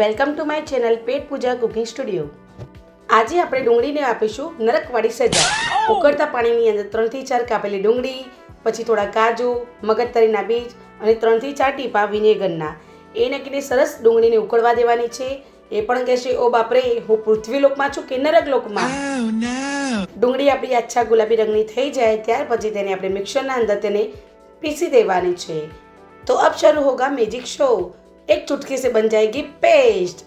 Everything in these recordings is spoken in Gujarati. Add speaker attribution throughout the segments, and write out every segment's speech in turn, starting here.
Speaker 1: Welcome to my channel Pet Puja cooking studio. આજે આપણે ડુંગળીને આપીશું નરકવાળી સજા। ઉકળતા પાણીની અંદર 3 થી 4 કાપેલી ડુંગળી, પછી થોડા કાજુ, મગજતરીના બીજ અને 3 થી 4 ટીપા વિનેગરના એ નાખીને સરસ ડુંગળીને ઉકળવા દેવાની છે। એ પણ કહેશે ઓ બાપરે, હું પૃથ્વીલોકમાં છું કે નરકલોકમાં। ડુંગળી આપણી આછા ગુલાબી રંગની થઈ જાય ત્યાર પછી તેને આપણે મિક્સરના અંદર તેને પીસી દેવાની છે। तो अब शुरू होगा मैजिक शो। एक चुटकी से बन जाएगी पेस्ट।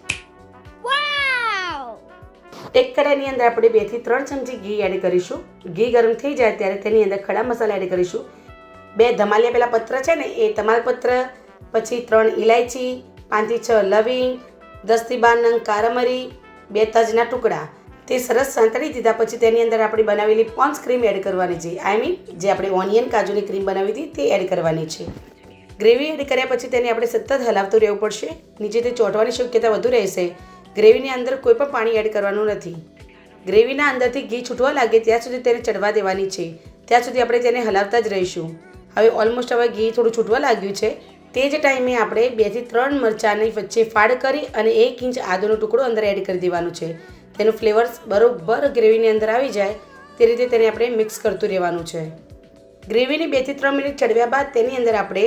Speaker 1: एक कढ़ाईની અંદર આપણે 2 થી 3 ચમચી ઘી એડ કરીશું। ઘી ગરમ થઈ જાય ત્યારે તેની અંદર ખડા મસાલા એડ કરીશું। 2 ધમાલિયા પેલા પત્ર છે ને એ તમાલપત્ર, પછી 3 ઇલાયચી, 5 થી 6 લવિંગ, 10 થી 12 નંગ કારામરી, 2 તજના ટુકડા તે સરસ સાંતળી દીધા પછી તેની અંદર આપણે બનાવેલી પોન્સ ક્રીમ એડ કરવાની છે। આઈ મીન જે આપણે ઓનિયન કાજુની ક્રીમ બનાવી હતી તે એડ કરવાની છે। ગ્રેવી એડ કર્યા પછી તેને આપણે સતત હલાવતું રહેવું પડશે, નીચેથી ચોંટવાની શક્યતા વધુ રહેશે। ગ્રેવીની અંદર કોઈ પણ પાણી એડ કરવાનું નથી। ગ્રેવીના અંદરથી ઘી છૂટવા લાગે ત્યાં સુધી તેને ચડવા દેવાની છે, ત્યાં સુધી આપણે તેને હલાવતા જ રહીશું। હવે ઓલમોસ્ટ હવે ઘી થોડું છૂટવા લાગ્યું છે, તે જ ટાઈમે આપણે 2 થી 3 મરચાંની વચ્ચે ફાડ કરી અને 1 ઇંચ આદુનો ટુકડો અંદર એડ કરી દેવાનું છે। તેનું ફ્લેવર્સ બરોબર ગ્રેવીની અંદર આવી જાય તે રીતે તેને આપણે મિક્સ કરતું રહેવાનું છે। ગ્રેવીની 2 થી 3 મિનિટ ચડવ્યા બાદ તેની અંદર આપણે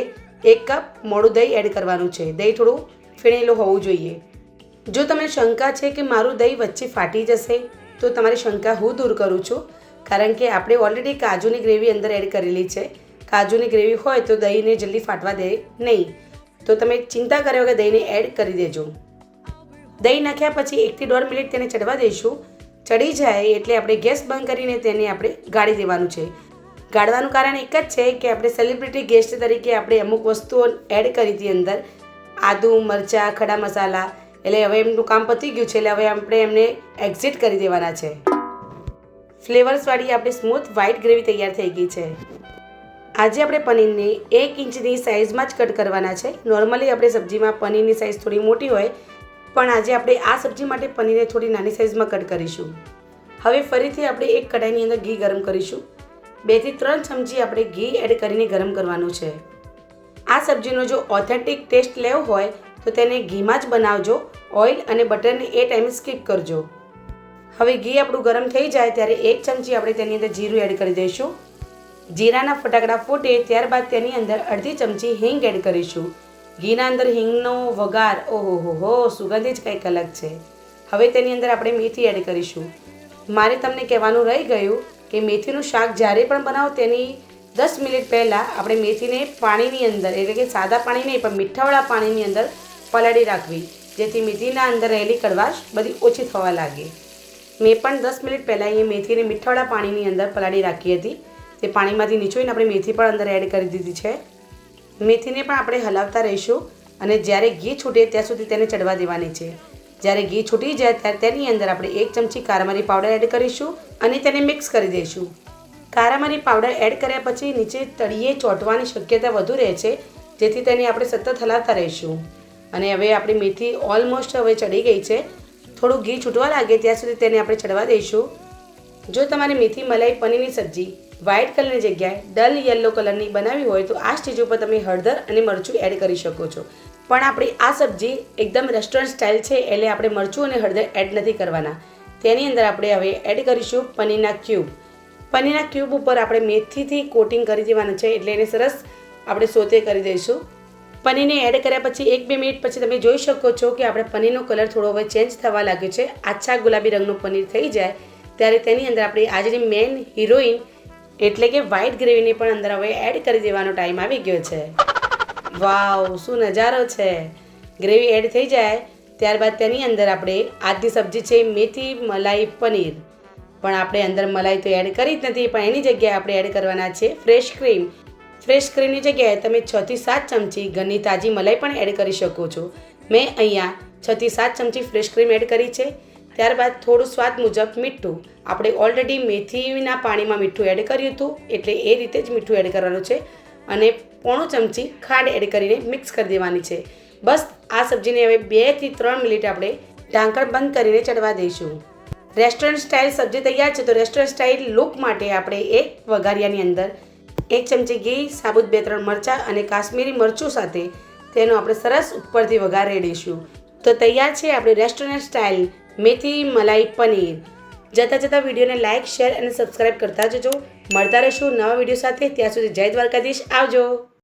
Speaker 1: 1 કપ મોડું દહીં એડ કરવાનું છે। દહીં થોડું ફીણેલું હોવું જોઈએ। જો તમને શંકા છે કે મારું દહીં વચ્ચે ફાટી જશે તો તમારી શંકા હું દૂર કરું છું, કારણ કે આપણે ઓલરેડી કાજુની ગ્રેવી અંદર એડ કરેલી છે। કાજુની ગ્રેવી હોય તો દહીંને જલ્દી ફાટવા દે નહીં, તો તમે ચિંતા કર્યા વગર દહીંને એડ કરી દેજો। દહીં નાખ્યા પછી 1 થી 1.5 મિનિટ તેને ચડવા દઈશું। ચડી જાય એટલે આપણે ગેસ બંધ કરીને તેને આપણે ગાળી દેવાનું છે। ગાળવાનું કારણ એક જ છે કે આપણે સેલિબ્રિટી ગેસ્ટ તરીકે આપણે અમુક વસ્તુઓ એડ કરી હતી અંદર, આદુ, મરચાં, ખડા મસાલા, એટલે હવે એમનું કામ પતી ગયું છે, એટલે હવે આપણે એમને એક્ઝિટ કરી દેવાના છે। ફ્લેવર્સવાળી આપણી સ્મૂથ વ્હાઈટ ગ્રેવી તૈયાર થઈ ગઈ છે। આજે આપણે પનીરને 1 ઇંચની સાઇઝમાં જ કટ કરવાના છે। નોર્મલી આપણે સબ્જીમાં પનીરની સાઇઝ થોડી મોટી હોય, પણ આજે આપણે આ સબ્જી માટે પનીરને થોડી નાની સાઇઝમાં કટ કરીશું। હવે ફરીથી આપણે એક કઢાઈની અંદર ઘી ગરમ કરીશું। 2 થી 3 ચમચી આપણે ઘી એડ કરીને ગરમ કરવાનું છે। આ સબ્જીનો જો ઓથેન્ટિક ટેસ્ટ લેવો હોય તો તેને ઘીમાં જ બનાવજો, ઓઇલ અને બટરને એ ટાઈમે સ્કીપ કરજો। હવે ઘી આપણું ગરમ થઈ જાય ત્યારે 1 ચમચી આપણે તેની અંદર જીરું એડ કરી દઈશું। જીરાના ફટાકડા ફૂટે ત્યારબાદ તેની અંદર અડધી ચમચી હિંગ એડ કરીશું। ઘીના અંદર હિંગનો વઘાર, ઓહો, સુગંધ જ કંઈક અલગ છે। હવે તેની અંદર આપણે મેથી એડ કરીશું। મારે તમને કહેવાનું રહી ગયું કે મેથીનું શાક જ્યારે પણ બનાવો તેની 10 મિનિટ પહેલાં આપણે મેથીને પાણીની અંદર, એટલે કે સાદા પાણી નહીં પણ મીઠાવાળા પાણીની અંદર પલાળી રાખવી, જેથી મેથીના અંદર રહેલી કડવાશ બધી ઓછી થવા લાગે। મેં પણ 10 મિનિટ પહેલાં એ મેથીને મીઠાવાળા પાણીની અંદર પલાળી રાખી હતી। તે પાણીમાંથી નીચોઈને આપણે મેથી પણ અંદર એડ કરી દીધી છે। મેથીને પણ આપણે હલાવતા રહીશું અને જ્યારે ઘી છૂટે ત્યાં સુધી તેને ચડવા દેવાની છે। જ્યારે ઘી છૂટી જાય ત્યારે તેની અંદર આપણે 1 ચમચી કારામરી પાવડર એડ કરીશું અને તેને મિક્સ કરી દઈશું। કારામરી પાવડર એડ કર્યા પછી નીચે તળિયે ચોંટવાની શક્યતા વધુ રહે છે, જેથી તેને આપણે સતત હલાવતા રહીશું। અને હવે આપણી મેથી ઓલમોસ્ટ હવે ચડી ગઈ છે। થોડું ઘી છૂટવા લાગે ત્યાં સુધી તેને આપણે ચડવા દઈશું। જો તમારે મેથી મલાઈ પનીરની સબ્જી વ્હાઇટ કલરની જગ્યાએ ડલ યલો કલરની બનાવી હોય તો આ સ્ટેજ ઉપર તમે હળદર અને મરચું એડ કરી શકો છો, પણ આપણી આ સબ્જી એકદમ રેસ્ટોરન્ટ સ્ટાઇલ છે એટલે આપણે મરચું અને હળદર એડ નથી કરવાના। તેની અંદર આપણે હવે એડ કરીશું પનીરના ક્યુબ। પનીરના ક્યુબ ઉપર આપણે મેથીથી કોટિંગ કરી દેવાનું છે, એટલે એને સરસ આપણે સોતે કરી દઈશું। પનીરને એડ કર્યા પછી 1-2 મિનિટ પછી તમે જોઈ શકો છો કે આપણે પનીરનો કલર થોડો હવે ચેન્જ થવા લાગ્યો છે। આછા ગુલાબી રંગનું પનીર થઈ જાય ત્યારે તેની અંદર આપણી આજની મેઇન હિરોઈન એટલે કે વ્હાઈટ ગ્રેવીને પણ અંદર હવે એડ કરી દેવાનો ટાઈમ આવી ગયો છે। વાવ, શું નજારો છે! ગ્રેવી એડ થઈ જાય ત્યારબાદ તેની અંદર આપણે આજની સબ્જી છે મેથી મલાઈ પનીર, પણ આપણે અંદર મલાઈ તો એડ કરી જ નથી, પણ એની જગ્યાએ આપણે એડ કરવાના છે ફ્રેશ ક્રીમ। ફ્રેશ ક્રીમની જગ્યાએ તમે 6 થી 7 ચમચી ઘરની તાજી મલાઈ પણ એડ કરી શકો છો। મેં અહીંયા 6 થી 7 ચમચી ફ્રેશ ક્રીમ એડ કરી છે। ત્યારબાદ થોડું સ્વાદ મુજબ મીઠું, આપણે ઓલરેડી મેથીના પાણીમાં મીઠું એડ કર્યું હતું એટલે એ રીતે જ મીઠું એડ કરવાનું છે અને 1/4 ચમચી ખાંડ એડ કરીને મિક્સ કરી દેવાની છે। બસ આ સબ્જીને હવે 2 થી 3 મિનિટ આપણે ઢાંકણ બંધ કરીને ચડવા દઈશું। રેસ્ટોરન્ટ સ્ટાઇલ સબ્જી તૈયાર છે, તો રેસ્ટોરન્ટ સ્ટાઇલ લુક માટે આપણે એક વઘારિયાની અંદર 1 ચમચી ઘી, સાબુત 2-3 મરચાં અને કાશ્મીરી મરચું સાથે તેનો આપણે સરસ ઉપરથી વઘાર રેડીશું। તો તૈયાર છે આપણી રેસ્ટોરન્ટ સ્ટાઇલ મેથી મલાઈ પનીર. જતાં વિડીયોને લાઇક, શેર અને સબસ્ક્રાઈબ કરતા જજો. મળતા રહીશું નવા વિડીયો સાથે. ત્યાં સુધી જય દ્વારકાધીશ. આવજો.